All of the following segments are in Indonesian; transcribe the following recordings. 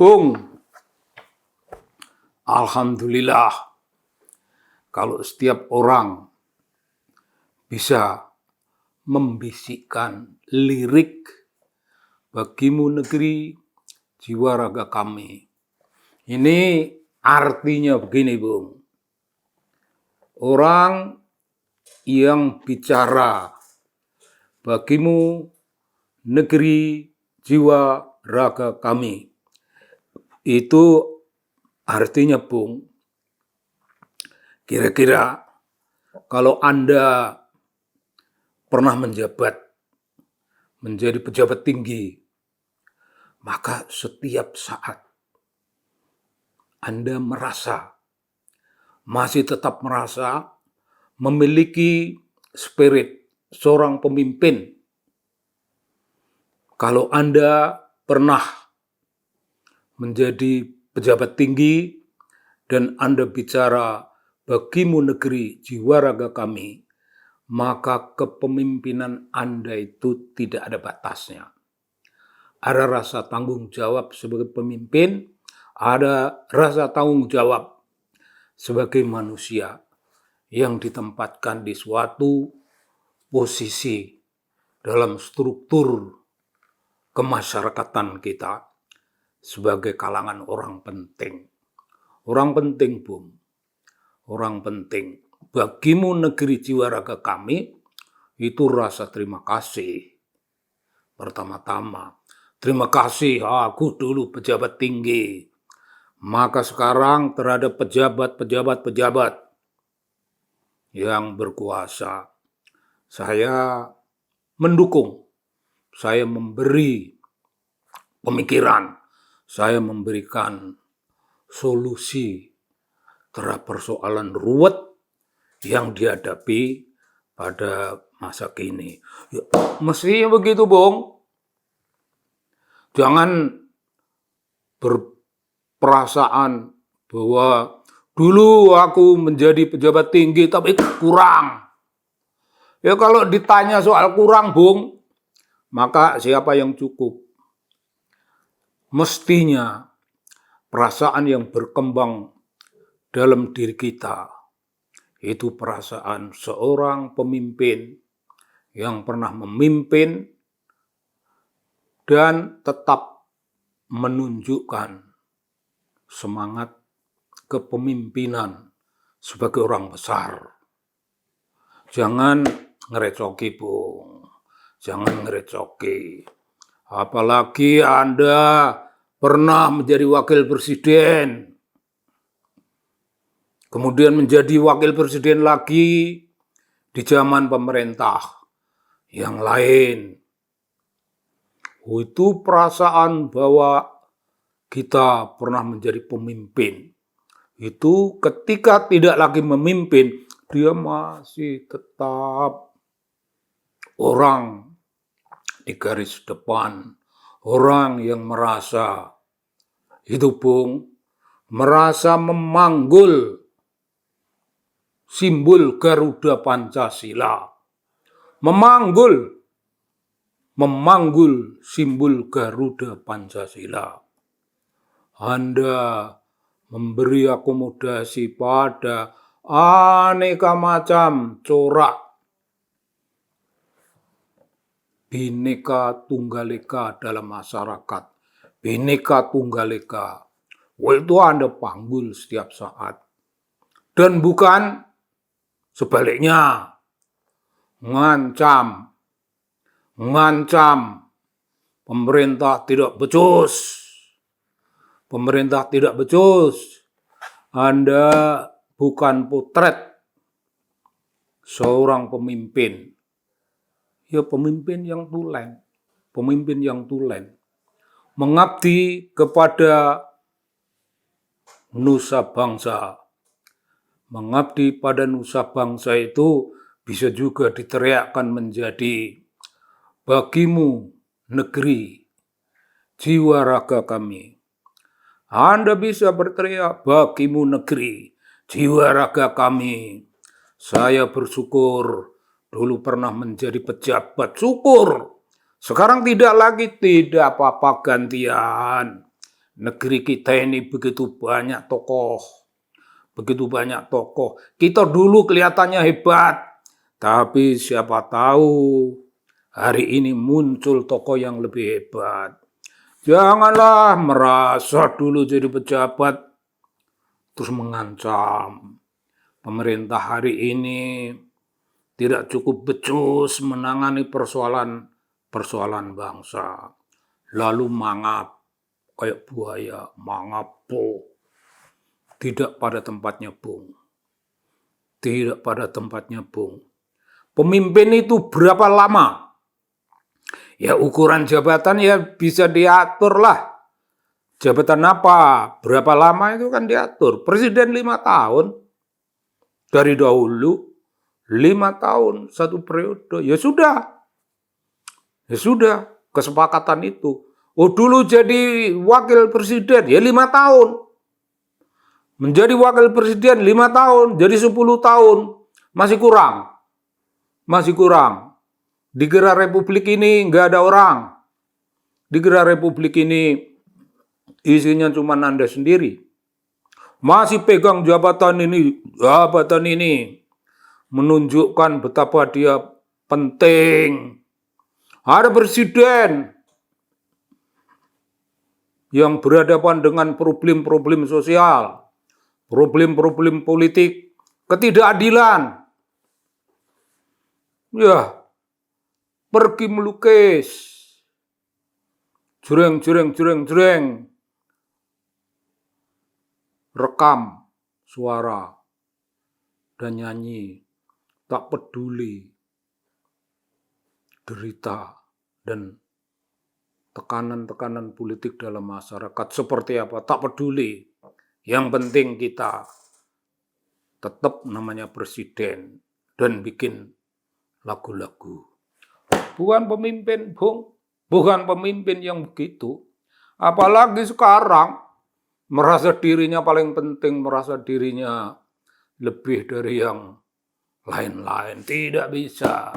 Bung, alhamdulillah kalau setiap orang bisa membisikkan lirik bagimu negeri jiwa raga kami. Ini artinya begini, Bung. Orang yang bicara bagimu negeri jiwa raga kami. Itu artinya, Bung, kira-kira kalau Anda pernah menjadi pejabat tinggi, maka setiap saat Anda masih tetap merasa memiliki spirit seorang pemimpin. Kalau Anda pernah menjadi pejabat tinggi dan Anda bicara bagimu negeri jiwa raga kami, maka kepemimpinan Anda itu tidak ada batasnya. Ada rasa tanggung jawab sebagai pemimpin, ada rasa tanggung jawab sebagai manusia yang ditempatkan di suatu posisi dalam struktur kemasyarakatan kita sebagai kalangan orang penting. Orang penting, Bung. Orang penting. Bagimu negeri jiwa raga kami, itu rasa terima kasih. Pertama-tama, terima kasih aku dulu pejabat tinggi. Maka sekarang terhadap pejabat yang berkuasa, saya mendukung, saya memberi pemikiran, saya memberikan solusi terhadap persoalan ruwet yang dihadapi pada masa kini. Ya, mestinya begitu, Bung. Jangan berperasaan bahwa dulu aku menjadi pejabat tinggi tapi kurang. Ya kalau ditanya soal kurang, Bung, maka siapa yang cukup? Mestinya perasaan yang berkembang dalam diri kita itu perasaan seorang pemimpin yang pernah memimpin dan tetap menunjukkan semangat kepemimpinan sebagai orang besar. Jangan ngerecoki, Bung. Jangan ngerecoki. Apalagi Anda pernah menjadi wakil presiden, kemudian menjadi wakil presiden lagi di zaman pemerintah yang lain. Itu perasaan bahwa kita pernah menjadi pemimpin. Itu ketika tidak lagi memimpin, dia masih tetap orang di garis depan, orang yang merasa itu, Bung, merasa memanggul simbol Garuda Pancasila, memanggul simbol Garuda Pancasila. Anda memberi akomodasi pada aneka macam corak Bhinneka Tunggal Ika dalam masyarakat. Bhinneka Tunggal Ika. Itu Anda panggul setiap saat. Dan bukan sebaliknya. Ngancam. Pemerintah tidak becus. Pemerintah tidak becus. Anda bukan potret seorang pemimpin. Ya pemimpin yang tulen, mengabdi kepada nusa bangsa. Mengabdi pada nusa bangsa itu bisa juga diteriakkan menjadi bagimu negeri jiwa raga kami. Anda bisa berteriak bagimu negeri jiwa raga kami. Saya bersyukur dulu pernah menjadi pejabat, syukur. Sekarang tidak lagi, tidak apa-apa gantian. Negeri kita ini begitu banyak tokoh. Begitu banyak tokoh. Kita dulu kelihatannya hebat. Tapi siapa tahu hari ini muncul tokoh yang lebih hebat. Janganlah merasa dulu jadi pejabat terus mengancam. Pemerintah hari ini tidak cukup becus menangani persoalan bangsa. Lalu mangap kayak buaya, mangap po. Tidak pada tempatnya, Bung. Tidak pada tempatnya, Bung. Pemimpin itu berapa lama? Ya ukuran jabatan ya bisa diatur lah. Jabatan apa? Berapa lama itu kan diatur. Presiden 5 tahun. Dari dahulu 5 tahun, 1 periode. Ya sudah. Ya sudah. Kesepakatan itu. Oh dulu jadi wakil presiden, ya 5 tahun. Menjadi wakil presiden 5 tahun, jadi 10 tahun. Masih kurang. Masih kurang. Dikira republik ini nggak ada orang. Dikira republik ini isinya cuma Anda sendiri. Masih pegang jabatan ini. Menunjukkan betapa dia penting. Ada presiden yang berhadapan dengan problem-problem sosial, problem-problem politik, ketidakadilan. Ya, pergi melukis. Jreng. Rekam suara dan nyanyi. Tak peduli derita dan tekanan-tekanan politik dalam masyarakat seperti apa, tak peduli. Yang penting kita tetap namanya presiden dan bikin lagu-lagu. Bukan pemimpin, Bung. Bukan pemimpin yang begitu. Apalagi sekarang merasa dirinya paling penting, merasa dirinya lebih dari yang lain-lain. Tidak bisa.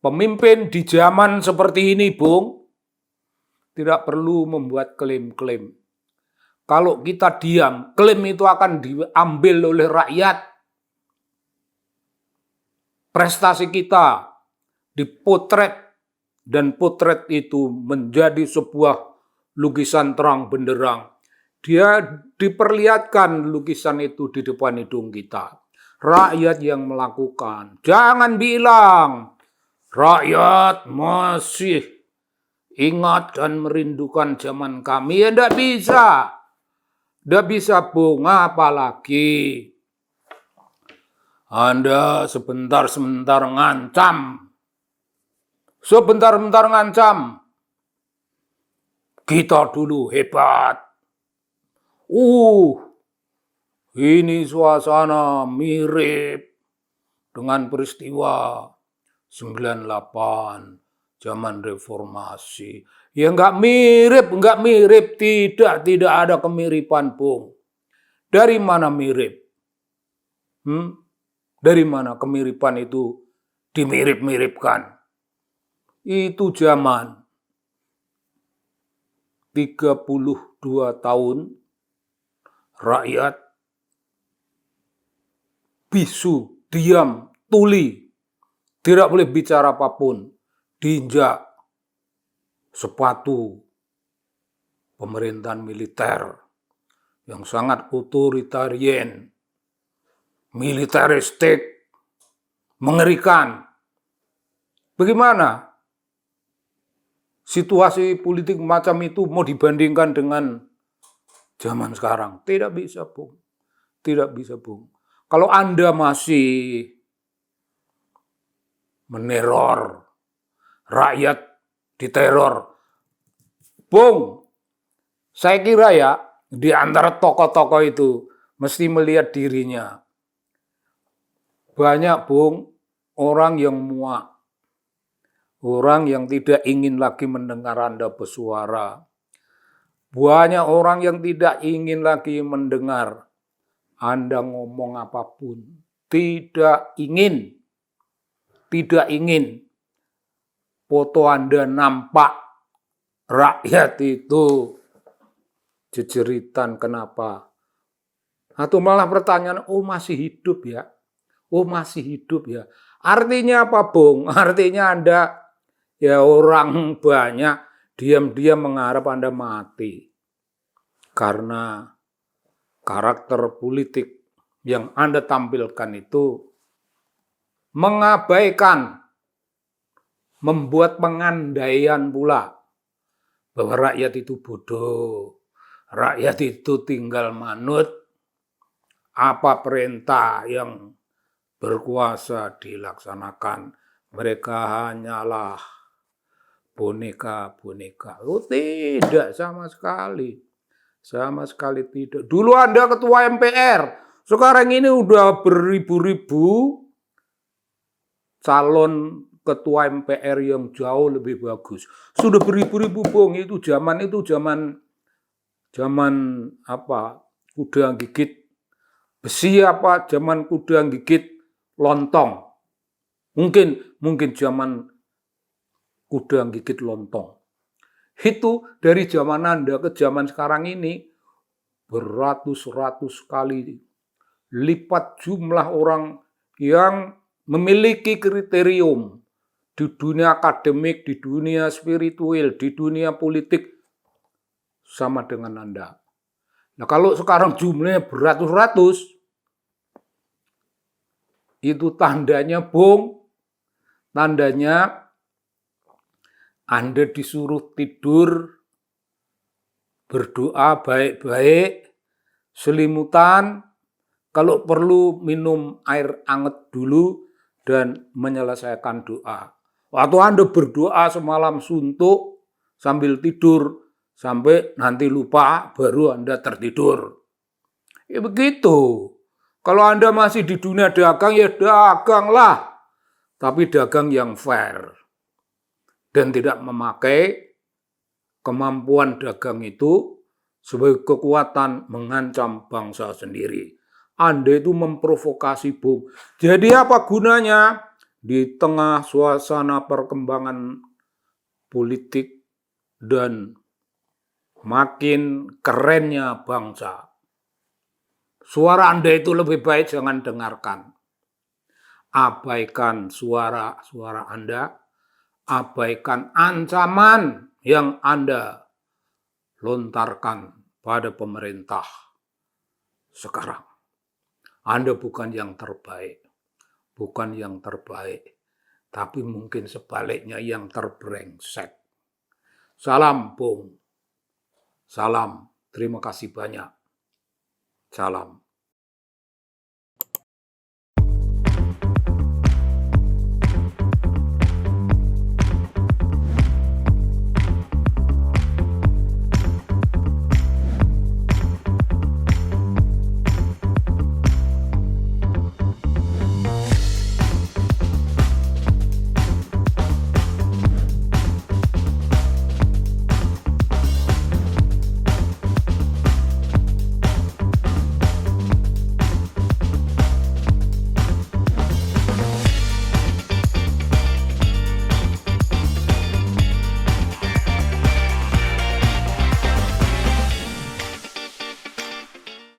Pemimpin di zaman seperti ini, Bung, tidak perlu membuat klaim-klaim. Kalau kita diam, klaim itu akan diambil oleh rakyat. Prestasi kita dipotret, dan potret itu menjadi sebuah lukisan terang benderang. Dia diperlihatkan lukisan itu di depan hidung kita. Rakyat yang melakukan. Jangan bilang rakyat masih ingat dan merindukan zaman kami. Ya tidak bisa. Tidak bisa, Bung. Apalagi Anda sebentar-sebentar ngancam. Sebentar-bentar ngancam. Kita dulu hebat. Ini suasana mirip dengan peristiwa 98, zaman reformasi. Ya enggak mirip, tidak ada kemiripan, Bung. Dari mana mirip? Dari mana kemiripan itu dimirip-miripkan? Itu zaman 32 tahun rakyat bisu, diam, tuli, tidak boleh bicara apapun, diinjak sepatu pemerintahan militer yang sangat otoritarian, militeristik, mengerikan. Bagaimana situasi politik macam itu mau dibandingkan dengan zaman sekarang? Tidak bisa, Bung. Tidak bisa, Bung. Kalau Anda masih meneror, rakyat diteror, Bung, saya kira ya di antara tokoh-tokoh itu mesti melihat dirinya. Banyak, Bung, orang yang muak. Orang yang tidak ingin lagi mendengar Anda bersuara. Banyak orang yang tidak ingin lagi mendengar Anda ngomong apapun. Tidak ingin foto Anda nampak rakyat itu jejeritan kenapa. Atau malah pertanyaan, oh masih hidup ya? Oh masih hidup ya? Artinya apa, Bung? Artinya Anda, ya orang banyak diam-diam mengharap Anda mati. Karena karakter politik yang Anda tampilkan itu mengabaikan, membuat pengandaian pula bahwa rakyat itu bodoh, rakyat itu tinggal manut apa perintah yang berkuasa dilaksanakan. Mereka hanyalah boneka-boneka. Oh tidak, sama sekali. Sama sekali tidak. Dulu Anda ketua MPR, sekarang ini udah beribu-ribu calon ketua MPR yang jauh lebih bagus. Sudah beribu-ribu, Bung. Itu zaman apa? Kuda gigit besi apa? Zaman kuda gigit lontong. Mungkin zaman kuda gigit lontong. Itu dari zaman Anda ke zaman sekarang ini beratus-ratus kali lipat jumlah orang yang memiliki kriterium di dunia akademik, di dunia spiritual, di dunia politik sama dengan Anda. Nah kalau sekarang jumlahnya beratus-ratus, itu tandanya, Bung, tandanya Anda disuruh tidur, berdoa baik-baik, selimutan, kalau perlu minum air hangat dulu, dan menyelesaikan doa. Waktu Anda berdoa semalam suntuk, sambil tidur, sampai nanti lupa, baru Anda tertidur. Ya begitu. Kalau Anda masih di dunia dagang, ya daganglah. Tapi dagang yang fair. Dan tidak memakai kemampuan dagang itu sebagai kekuatan mengancam bangsa sendiri. Anda itu memprovokasi, Bung. Jadi apa gunanya di tengah suasana perkembangan politik dan makin kerennya bangsa? Suara Anda itu lebih baik jangan dengarkan. Abaikan suara Anda, abaikan ancaman yang Anda lontarkan pada pemerintah sekarang. Anda bukan yang terbaik, tapi mungkin sebaliknya yang terbrengsek. Salam, Bung. Salam, terima kasih banyak. Salam.